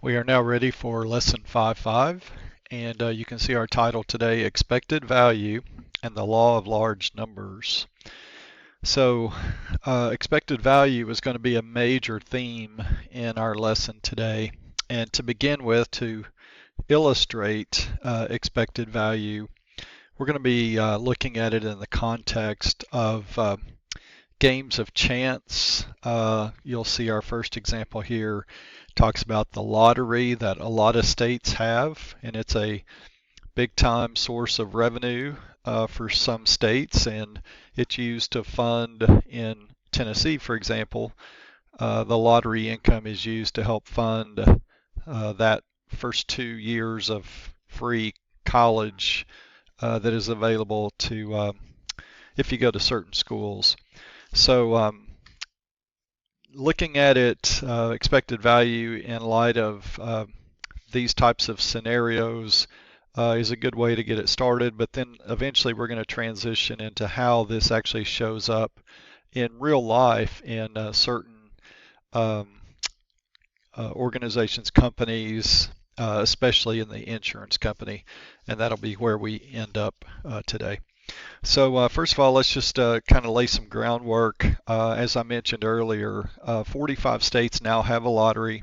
We are now ready for lesson 5.5, and you can see our title today, Expected Value and the Law of Large Numbers. So expected value is going to be a major theme in our lesson today. And to begin with, to illustrate expected value, we're going to be looking at it in the context of games of chance. You'll see our first example here talks about the lottery that a lot of states have, and it's a big time source of revenue for some states, and it's used to fund, in Tennessee, for example, the lottery income is used to help fund that first 2 years of free college that is available to if you go to certain schools. So looking at it, expected value in light of these types of scenarios is a good way to get it started, but then eventually we're going to transition into how this actually shows up in real life in certain um, organizations, companies, especially in the insurance company, and that'll be where we end up today. So first of all, let's just kind of lay some groundwork. As I mentioned earlier, 45 states now have a lottery.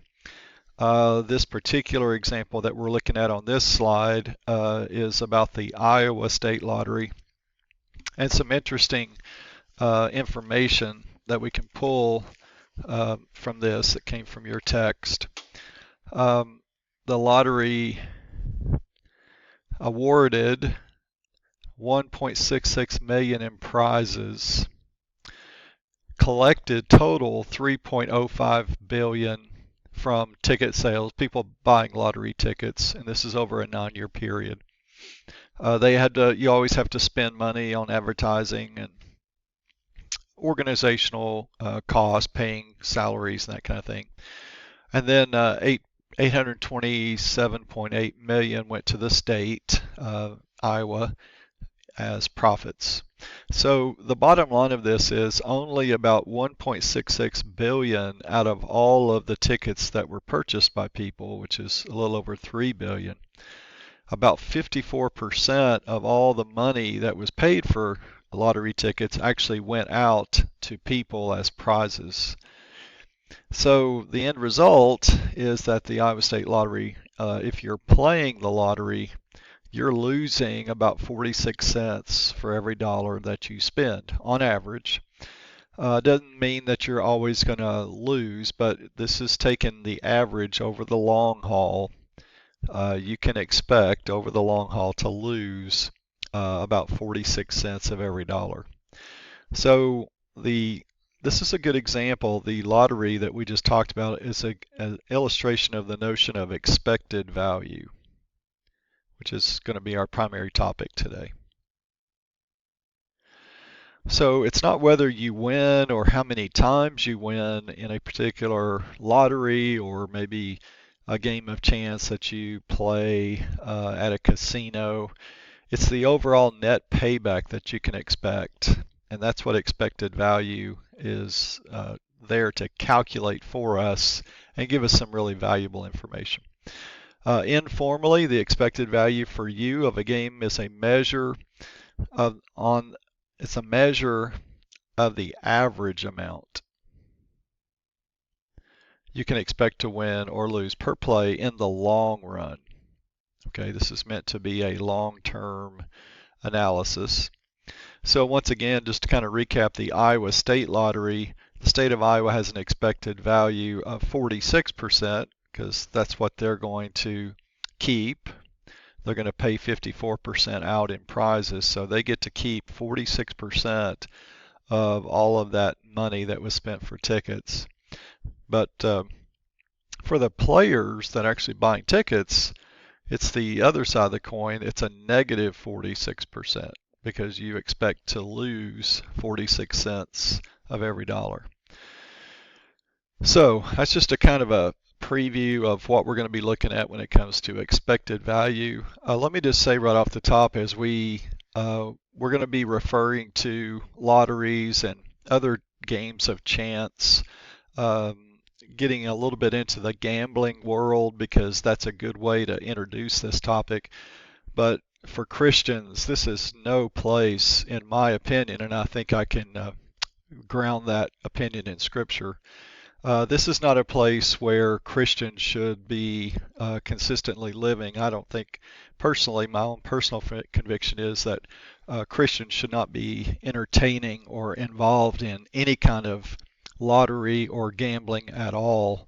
This particular example that we're looking at on this slide is about the Iowa State Lottery, and some interesting information that we can pull from this that came from your text. The lottery awarded 1.66 million in prizes, collected total 3.05 billion from ticket sales, people buying lottery tickets, and this is over a 9-year period. You always have to spend money on advertising and organizational costs, paying salaries and that kind of thing. And then 827.8 million went to the state, Iowa, as profits. So the bottom line of this is only about 1.66 billion out of all of the tickets that were purchased by people, which is a little over 3 billion. About 54% of all the money that was paid for lottery tickets actually went out to people as prizes. So the end result is that the Iowa State Lottery, if you're playing the lottery, you're losing about 46 cents for every dollar that you spend on average. Doesn't mean that you're always going to lose, but this is taking the average over the long haul. You can expect over the long haul to lose about 46 cents of every dollar. So this is a good example. The lottery that we just talked about is an illustration of the notion of expected value, which is going to be our primary topic today. So it's not whether you win or how many times you win in a particular lottery or maybe a game of chance that you play at a casino. It's the overall net payback that you can expect, and that's what expected value is there to calculate for us and give us some really valuable information. Informally, the expected value for you of a game is a measure of the average amount you can expect to win or lose per play in the long run. Okay, this is meant to be a long-term analysis. So once again, just to kind of recap the Iowa State Lottery, the state of Iowa has an expected value of 46%, because that's what they're going to keep. They're going to pay 54% out in prizes, so they get to keep 46% of all of that money that was spent for tickets. But for the players that are actually buying tickets, it's the other side of the coin. It's a negative 46% because you expect to lose 46 cents of every dollar. So that's just a kind of a preview of what we're going to be looking at when it comes to expected value. Let me just say right off the top, as we're going to be referring to lotteries and other games of chance, getting a little bit into the gambling world because that's a good way to introduce this topic. But for Christians, this is no place, in my opinion, and I think I can ground that opinion in Scripture. This is not a place where Christians should be consistently living. I don't think, personally, my own personal conviction is that Christians should not be entertaining or involved in any kind of lottery or gambling at all.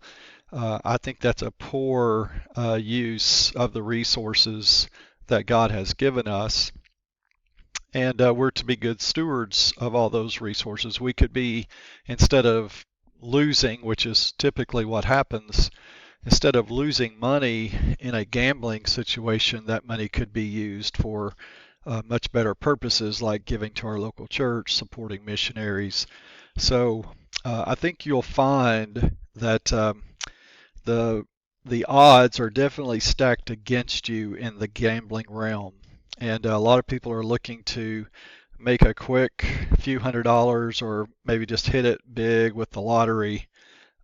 I think that's a poor use of the resources that God has given us. And we're to be good stewards of all those resources. We could be, instead of losing, which is typically what happens, instead of losing money in a gambling situation, that money could be used for much better purposes like giving to our local church, supporting missionaries. So I think you'll find that the odds are definitely stacked against you in the gambling realm. And a lot of people are looking to make a quick few $100s or maybe just hit it big with the lottery.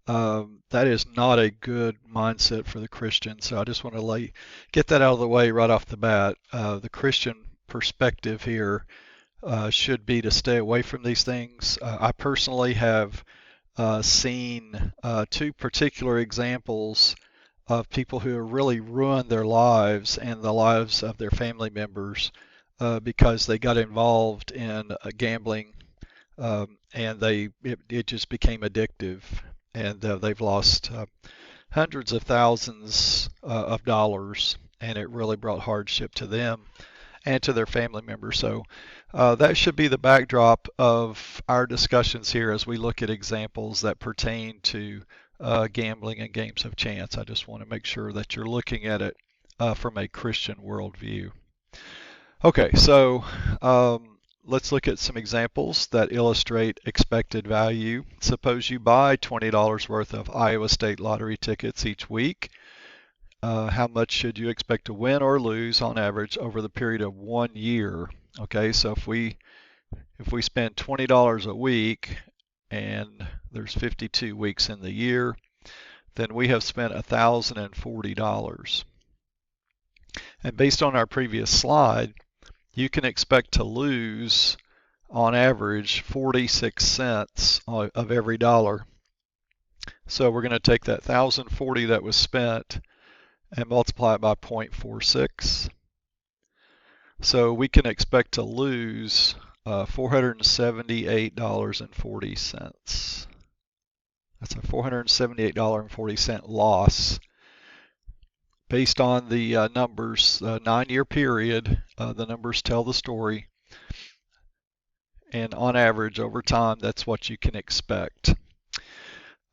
That is not a good mindset for the Christian. So I just want to get that out of the way right off the bat. The Christian perspective here should be to stay away from these things. I personally have seen two particular examples of people who have really ruined their lives and the lives of their family members because they got involved in gambling and it just became addictive, and they've lost hundreds of thousands of dollars, and it really brought hardship to them and to their family members. So that should be the backdrop of our discussions here as we look at examples that pertain to gambling and games of chance. I just want to make sure that you're looking at it from a Christian worldview. Okay, so let's look at some examples that illustrate expected value. Suppose you buy $20 worth of Iowa State lottery tickets each week. How much should you expect to win or lose on average over the period of 1 year? Okay, so if we spend $20 a week and there's 52 weeks in the year, then we have spent $1,040. And based on our previous slide, you can expect to lose on average 46 cents of every dollar. So we're going to take that 1,040 that was spent and multiply it by 0.46. So we can expect to lose $478.40. That's a $478.40 loss. Based on the numbers, 9-year period, the numbers tell the story. And on average, over time, that's what you can expect.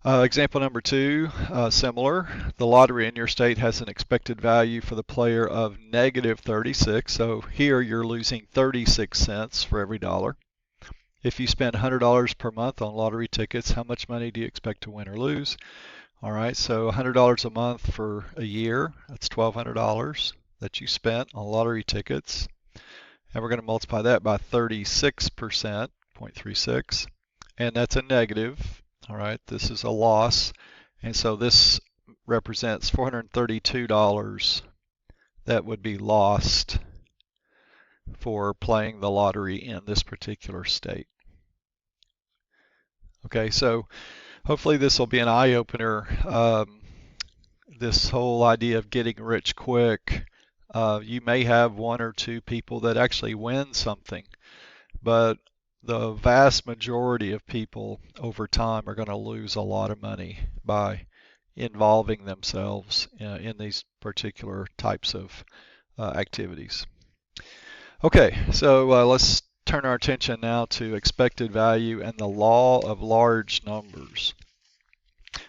Example number 2, similar. The lottery in your state has an expected value for the player of -36. So here you're losing 36 cents for every dollar. If you spend $100 per month on lottery tickets, how much money do you expect to win or lose? All right, so $100 a month for a year, that's $1,200 that you spent on lottery tickets. And we're going to multiply that by 36%, 0.36, and that's a negative. All right, this is a loss, and so this represents $432 that would be lost for playing the lottery in this particular state. Okay, so hopefully this will be an eye-opener. This whole idea of getting rich quick, you may have 1 or 2 people that actually win something, but the vast majority of people over time are going to lose a lot of money by involving themselves in these particular types of activities. Okay, so let's turn our attention now to expected value and the law of large numbers.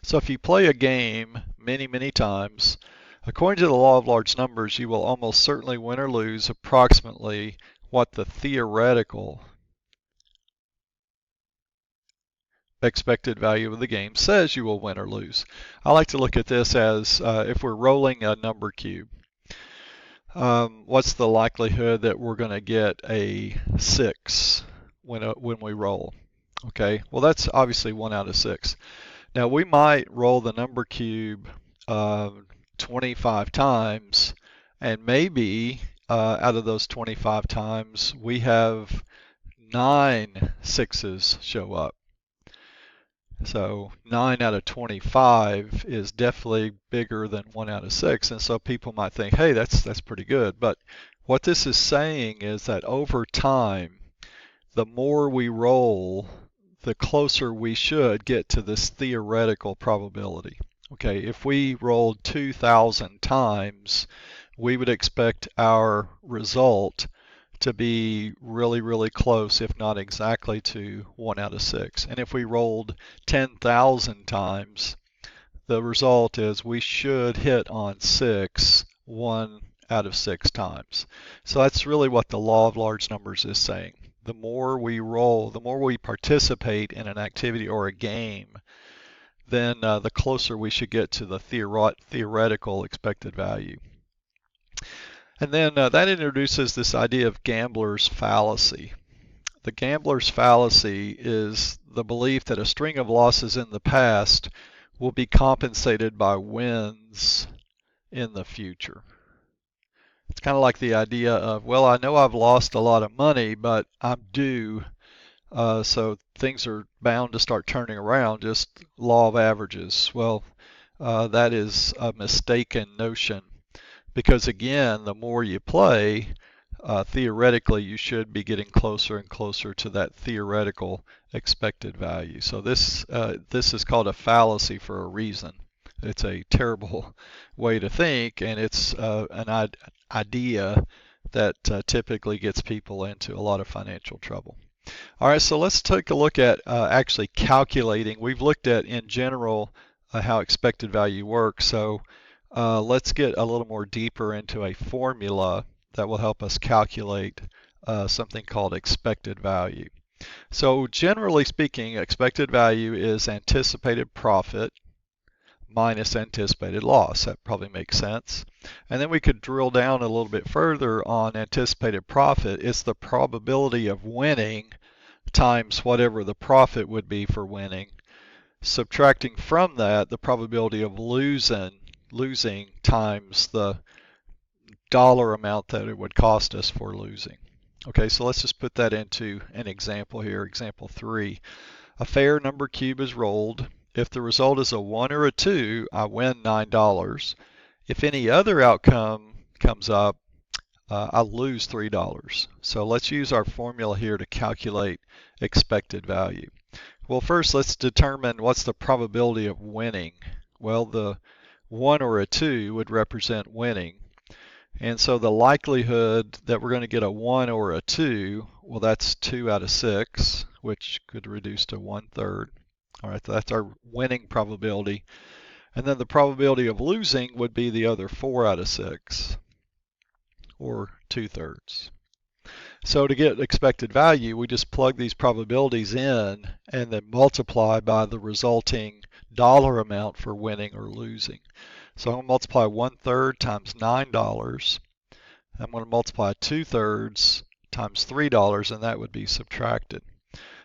So if you play a game many, many times, according to the law of large numbers, you will almost certainly win or lose approximately what the theoretical expected value of the game says you will win or lose. I like to look at this as if we're rolling a number cube. What's the likelihood that we're going to get a 6 when we roll? Okay, well that's obviously 1 out of 6. Now we might roll the number cube 25 times, and maybe out of those 25 times we have 9 sixes show up. So 9 out of 25 is definitely bigger than 1 out of 6, and so people might think, hey, that's pretty good. But what this is saying is that over time, the more we roll, the closer we should get to this theoretical probability. Okay, if we rolled 2,000 times, we would expect our result to be really, really close, if not exactly to 1 out of 6. And if we rolled 10,000 times, the result is we should hit on 6 1 out of 6 times. So that's really what the law of large numbers is saying. The more we roll, the more we participate in an activity or a game, then the closer we should get to the theoretical expected value. And then that introduces this idea of gambler's fallacy. The gambler's fallacy is the belief that a string of losses in the past will be compensated by wins in the future. It's kind of like the idea of, well, I know I've lost a lot of money, but I'm due, so things are bound to start turning around, just law of averages. Well, that is a mistaken notion. Because again, the more you play, theoretically you should be getting closer and closer to that theoretical expected value. So this is called a fallacy for a reason. It's a terrible way to think, and it's an idea that typically gets people into a lot of financial trouble. All right, so let's take a look at actually calculating. We've looked at in general how expected value works. So let's get a little more deeper into a formula that will help us calculate something called expected value. So generally speaking, expected value is anticipated profit minus anticipated loss. That probably makes sense. And then we could drill down a little bit further on anticipated profit. It's the probability of winning times whatever the profit would be for winning. Subtracting from that the probability of losing times the dollar amount that it would cost us for losing. Okay, so let's just put that into an example here. Example 3. A fair number cube is rolled. If the result is a 1 or a 2, I win $9. If any other outcome comes up, I lose $3. So let's use our formula here to calculate expected value. Well, first let's determine what's the probability of winning. Well, the 1 or a 2 would represent winning. And so the likelihood that we're going to get a 1 or a 2, well, that's 2 out of 6, which could reduce to 1/3. All right, so that's our winning probability. And then the probability of losing would be the other 4 out of 6, or 2/3. So to get expected value, we just plug these probabilities in and then multiply by the resulting dollar amount for winning or losing. So I'm going to multiply 1/3 times $9. I'm going to multiply 2/3 times $3, and that would be subtracted.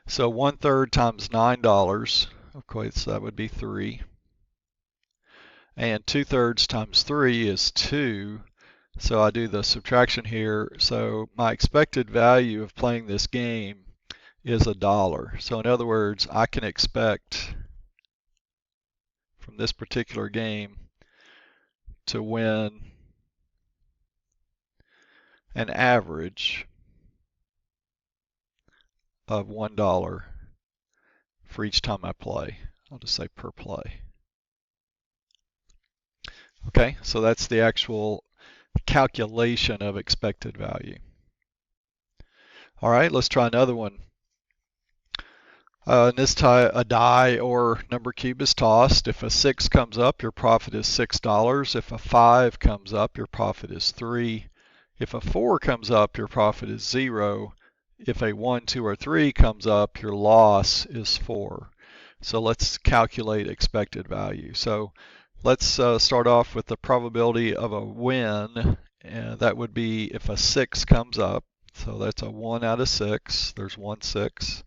So 1/3 times $9, okay, so that would be 3. And 2/3 times 3 is 2. So I do the subtraction here. So my expected value of playing this game is $1. So in other words, I can expect from this particular game to win an average of $1 for each time I play. I'll just say per play. Okay, so that's the actual calculation of expected value. All right, let's try another one. In this a die or number cube is tossed. If a 6 comes up, your profit is $6. If a 5 comes up, your profit is 3. If a 4 comes up, your profit is 0. If a 1, 2, or 3 comes up, your loss is 4. So let's calculate expected value. So let's start off with the probability of a win, and that would be if a 6 comes up. So that's a 1 out of 6. There's 1 6.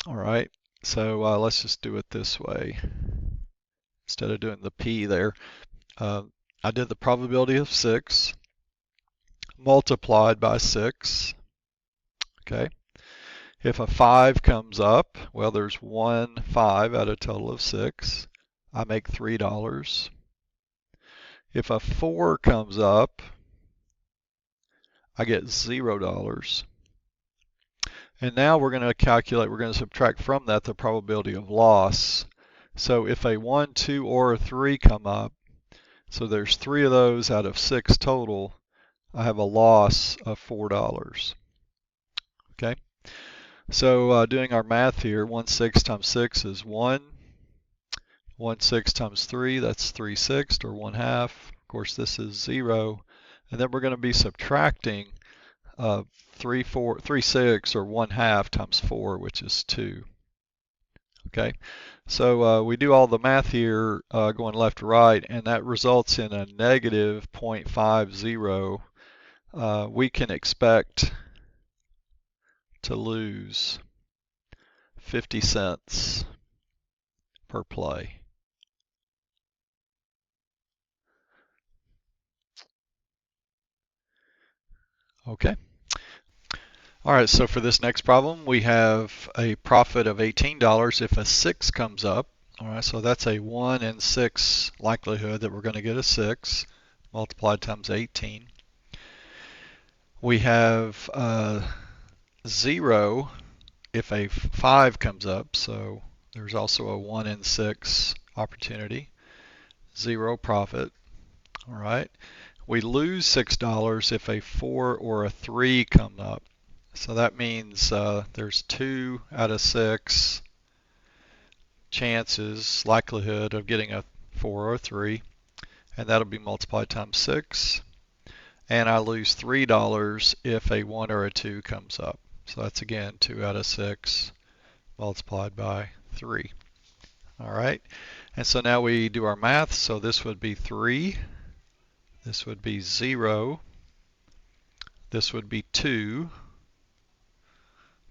All right. So let's just do it this way. Instead of doing the P there, I did the probability of 6 multiplied by 6. Okay. If a 5 comes up, well, there's 1 5 out of a total of 6. I make $3. If a 4 comes up, I get $0. And now we're going to calculate, we're going to subtract from that the probability of loss. So if a 1, 2, or a 3 come up, so there's 3 of those out of 6 total, I have a loss of $4. Okay, so doing our math here, 1/6 times 6 is 1. 1/6 times 3, that's 3/6 or 1/2. Of course, this is 0. And then we're going to be subtracting 3/6 or 1/2 times 4, which is 2. Okay, so we do all the math here going left to right, and that results in a negative 0.50. We can expect to lose 50 cents per play. Okay. All right, so for this next problem, we have a profit of $18 if a 6 comes up. All right, so that's a 1 in 6 likelihood that we're going to get a 6 multiplied times 18. We have 0 if a 5 comes up, so there's also a 1 in 6 opportunity. 0 profit. All right. We lose $6 if a 4 or a 3 come up. So that means there's 2 out of 6 chances, likelihood of getting a 4 or a 3, and that'll be multiplied times 6. And I lose $3 if a 1 or a 2 comes up. So that's again 2 out of 6 multiplied by 3. All right, and so now we do our math. So this would be 3, this would be 0, this would be 2,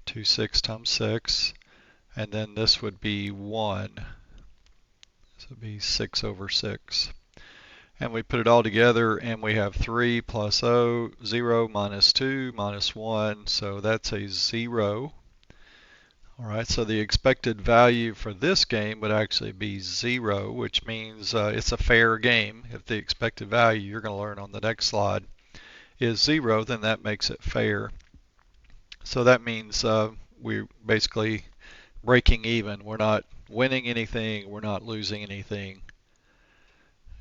2 6 times 6, and then this would be 1. This would be 6 over 6. And we put it all together and we have 3 plus 0 minus 2 minus 1, so that's a 0. All right, so the expected value for this game would actually be 0, which means it's a fair game. If the expected value, you're going to learn on the next slide, is 0, then that makes it fair. So that means we're basically breaking even. We're not winning anything, we're not losing anything.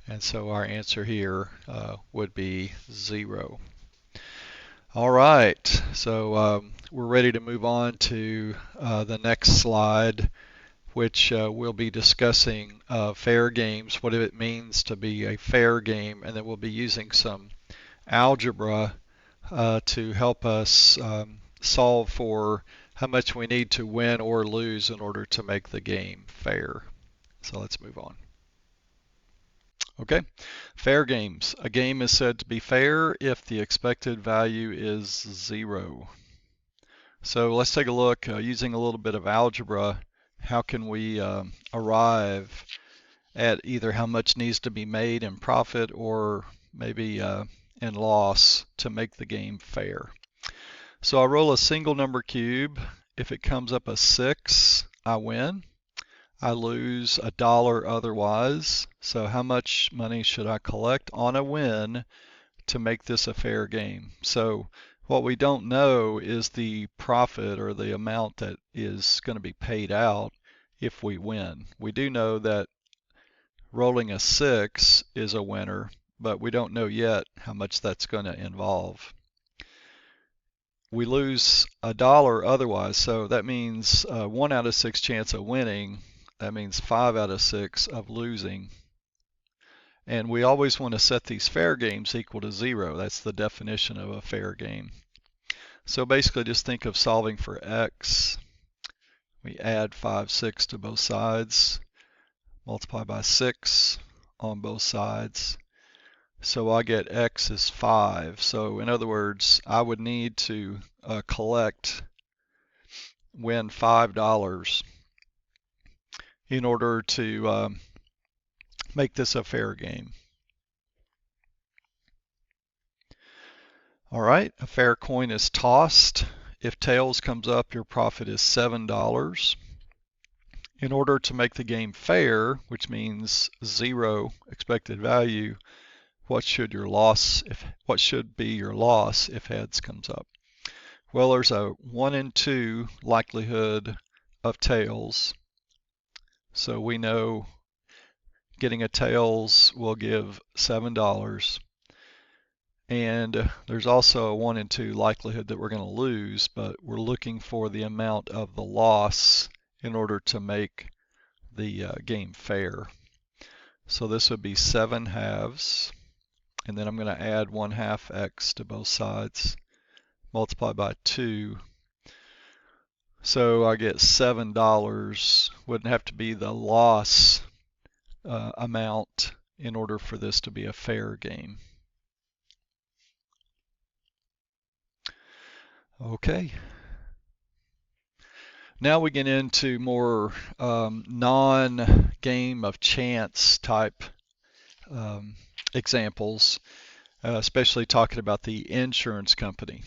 And so our answer here would be 0. All right, so we're ready to move on to the next slide, which we'll be discussing fair games, what it means to be a fair game, and then we'll be using some algebra to help us solve for how much we need to win or lose in order to make the game fair. So let's move on. Okay, fair games. A game is said to be fair if the expected value is 0. So let's take a look using a little bit of algebra. How can we arrive at either how much needs to be made in profit or maybe in loss to make the game fair? So I roll a single number cube. If it comes up a 6, I win. I lose $1 otherwise. So how much money should I collect on a win to make this a fair game? So what we don't know is the profit or the amount that is going to be paid out if we win. We do know that rolling a 6 is a winner, but we don't know yet how much that's going to involve. We lose $1 otherwise, so that means 1 out of 6 chance of winning. That means 5 out of 6 of losing. And we always want to set these fair games equal to 0. That's the definition of a fair game. So basically just think of solving for x. We add 5, 6 to both sides, multiply by 6 on both sides. So I get x is 5. So in other words, I would need to win $5 in order to make this a fair game. All right, a fair coin is tossed. If tails comes up, your profit is $7. In order to make the game fair, which means 0 expected value, what should be your loss if heads comes up? Well, there's a 1 in 2 likelihood of tails. So we know getting a tails will give $7. And there's also a 1 in 2 likelihood that we're going to lose, but we're looking for the amount of the loss in order to make the game fair. So this would be 7 halves, and then I'm going to add 1/2 x to both sides, multiply by 2. So I get $7 wouldn't have to be the loss amount in order for this to be a fair game. Okay. Now we get into more non-game of chance type examples, especially talking about the insurance company.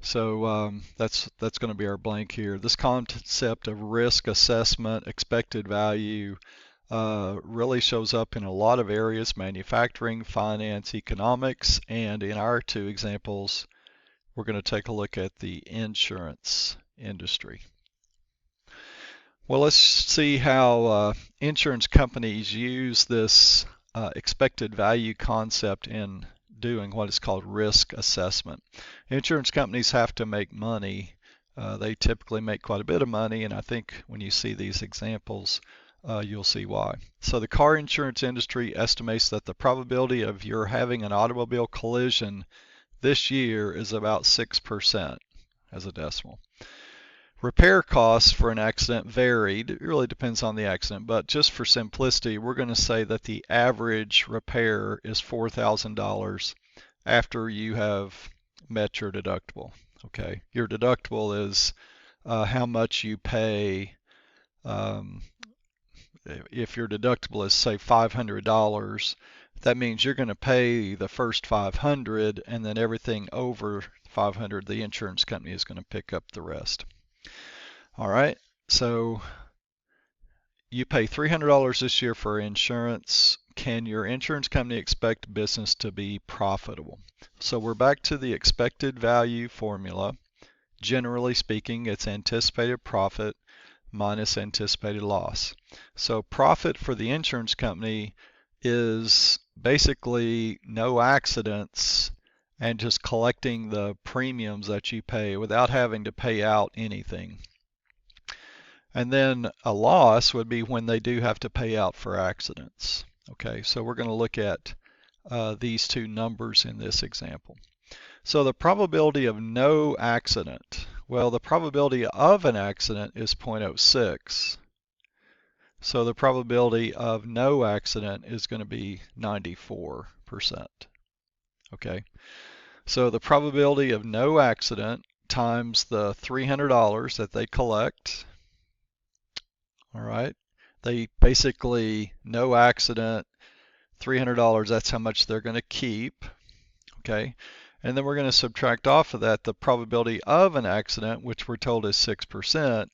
So that's going to be our blank here. This concept of risk assessment, expected value, really shows up in a lot of areas: manufacturing, finance, economics, and in our two examples, we're going to take a look at the insurance industry. Well, let's see how insurance companies use this expected value concept in doing what is called risk assessment. Insurance companies have to make money. They typically make quite a bit of money, and I think when you see these examples, you'll see why. So the car insurance industry estimates that the probability of your having an automobile collision this year is about 6% as a decimal. Repair costs for an accident varied. It really depends on the accident, but just for simplicity, we're going to say that the average repair is $4,000 after you have met your deductible. Okay, your deductible is how much you pay. If your deductible is, say, $500, that means you're going to pay the first $500, and then everything over $500, the insurance company is going to pick up the rest. All right, so you pay $300 this year for insurance. Can your insurance company expect business to be profitable? So we're back to the expected value formula. Generally speaking, it's anticipated profit minus anticipated loss. So profit for the insurance company is basically no accidents and just collecting the premiums that you pay without having to pay out anything. And then a loss would be when they do have to pay out for accidents. Okay, so we're going to look at these two numbers in this example. So the probability of no accident, well, the probability of an accident is 0.06. So the probability of no accident is going to be 94%. Okay, so the probability of no accident times the $300 that they collect. All right, they basically, no accident, $300, that's how much they're going to keep. Okay, and then we're going to subtract off of that the probability of an accident, which we're told is 6%,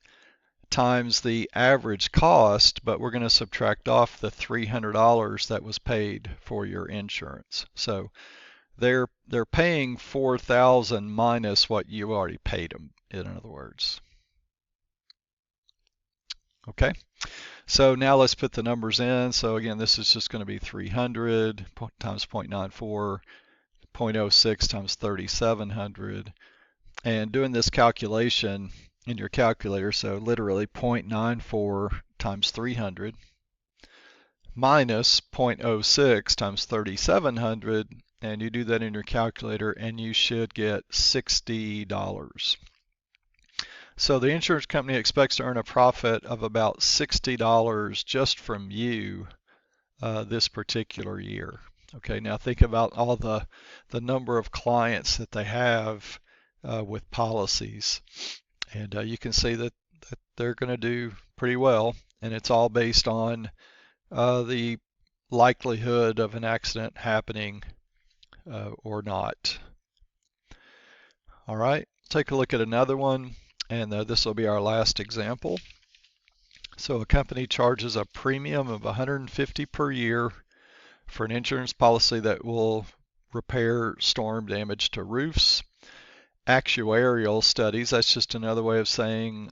times the average cost, but we're going to subtract off the $300 that was paid for your insurance. So they're paying $4,000 minus what you already paid them, in other words. Okay, so now let's put the numbers in. So again, this is just going to be 300 times 0.94, 0.06 times 3,700. And doing this calculation in your calculator, so literally 0.94 times 300 minus 0.06 times 3,700, and you do that in your calculator and you should get $60. So the insurance company expects to earn a profit of about $60 just from you this particular year. Okay, now think about all the number of clients that they have with policies, and you can see that they're going to do pretty well. and it's all based on the likelihood of an accident happening or not. All right, take a look at another one, and this will be our last example. So a company charges a premium of $150 per year for an insurance policy that will repair storm damage to roofs. Actuarial studies, that's just another way of saying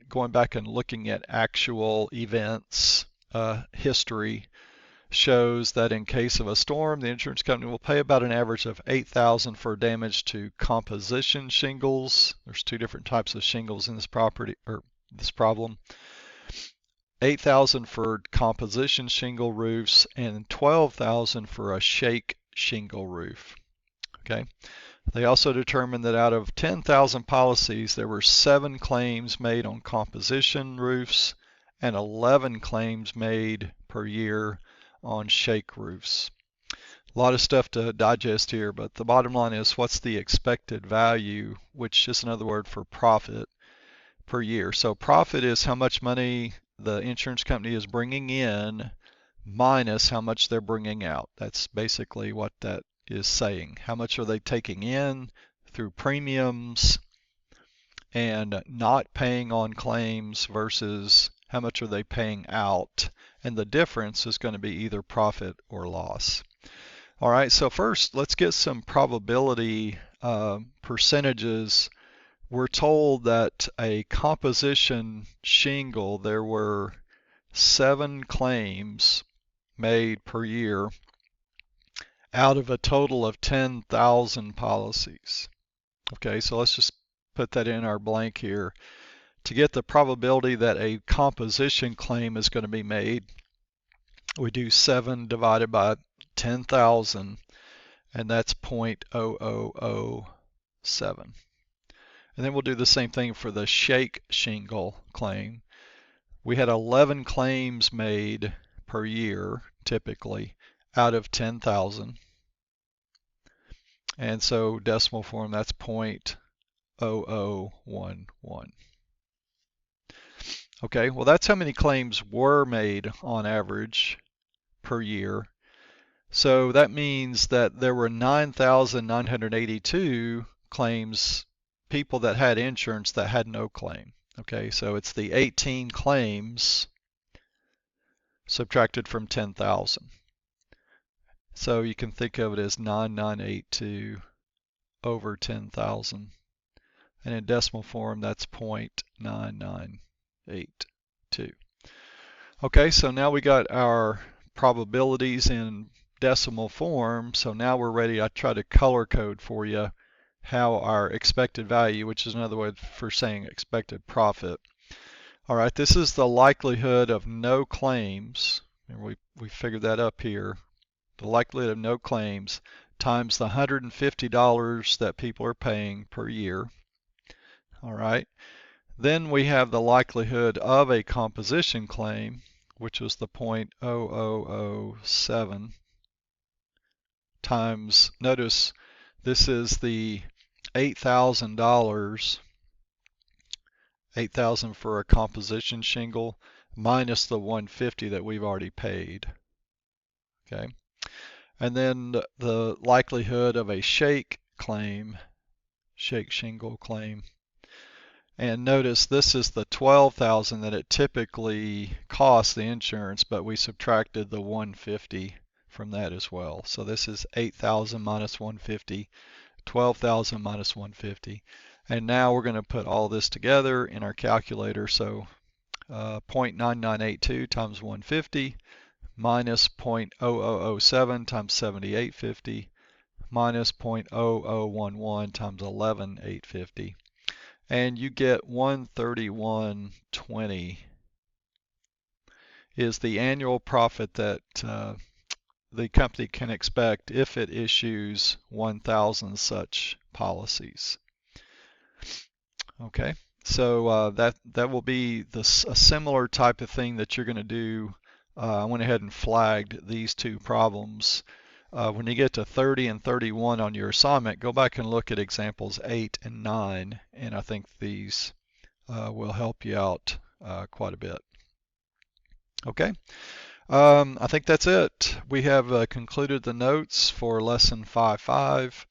going back and looking at actual events, history, shows that in case of a storm, the insurance company will pay about an average of $8,000 for damage to composition shingles. There's two different types of shingles in this property or this problem. $8,000 for composition shingle roofs and $12,000 for a shake shingle roof. Okay. They also determined that out of 10,000 policies, there were 7 claims made on composition roofs and 11 claims made per year on shake roofs. A lot of stuff to digest here, but the bottom line is what's the expected value, which is another word for profit, per year. So profit is how much money the insurance company is bringing in minus how much they're bringing out. That's basically what that is saying. How much are they taking in through premiums and not paying on claims versus how much are they paying out, and the difference is going to be either profit or loss. All right, so first let's get some probability percentages. We're told that a composition shingle, there were 7 claims made per year out of a total of 10,000 policies. Okay, so let's just put that in our blank here. To get the probability that a composition claim is going to be made, we do 7 divided by 10,000, and that's 0.0007. And then we'll do the same thing for the shake shingle claim. We had 11 claims made per year, typically, out of 10,000. And so decimal form, that's 0.0011. Okay, well that's how many claims were made on average per year. So that means that there were 9,982 claims, people that had insurance that had no claim. Okay, so it's the 18 claims subtracted from 10,000. So you can think of it as 9,982 over 10,000. And in decimal form, that's 0.9982. Okay, so now we got our probabilities in decimal form. So now we're ready. I try to color code for you how our expected value, which is another way for saying expected profit. All right, this is the likelihood of no claims, and we figured that up here. The likelihood of no claims times the $150 that people are paying per year. All right, then we have the likelihood of a composition claim, which was the 0.0007 times, notice this is the $8,000, 8,000 for a composition shingle minus the 150 that we've already paid. Okay, and then the likelihood of a shake claim, shake shingle claim, and notice this is the 12,000 that it typically costs the insurance, but we subtracted the 150 from that as well. So this is 8,000 minus 150, 12,000 minus 150. And now we're going to put all this together in our calculator. So 0.9982 times 150 minus 0.0007 times 7850 minus 0.0011 times 11,850. And you get 131.20 is the annual profit that the company can expect if it issues 1,000 such policies. Okay, so that will be a similar type of thing that you're going to do. I went ahead and flagged these two problems. When you get to 30 and 31 on your assignment, go back and look at examples 8 and 9, and I think these will help you out quite a bit. Okay, I think that's it. We have concluded the notes for lesson 5.5,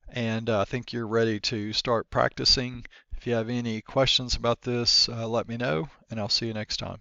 and I think you're ready to start practicing. If you have any questions about this, let me know, and I'll see you next time.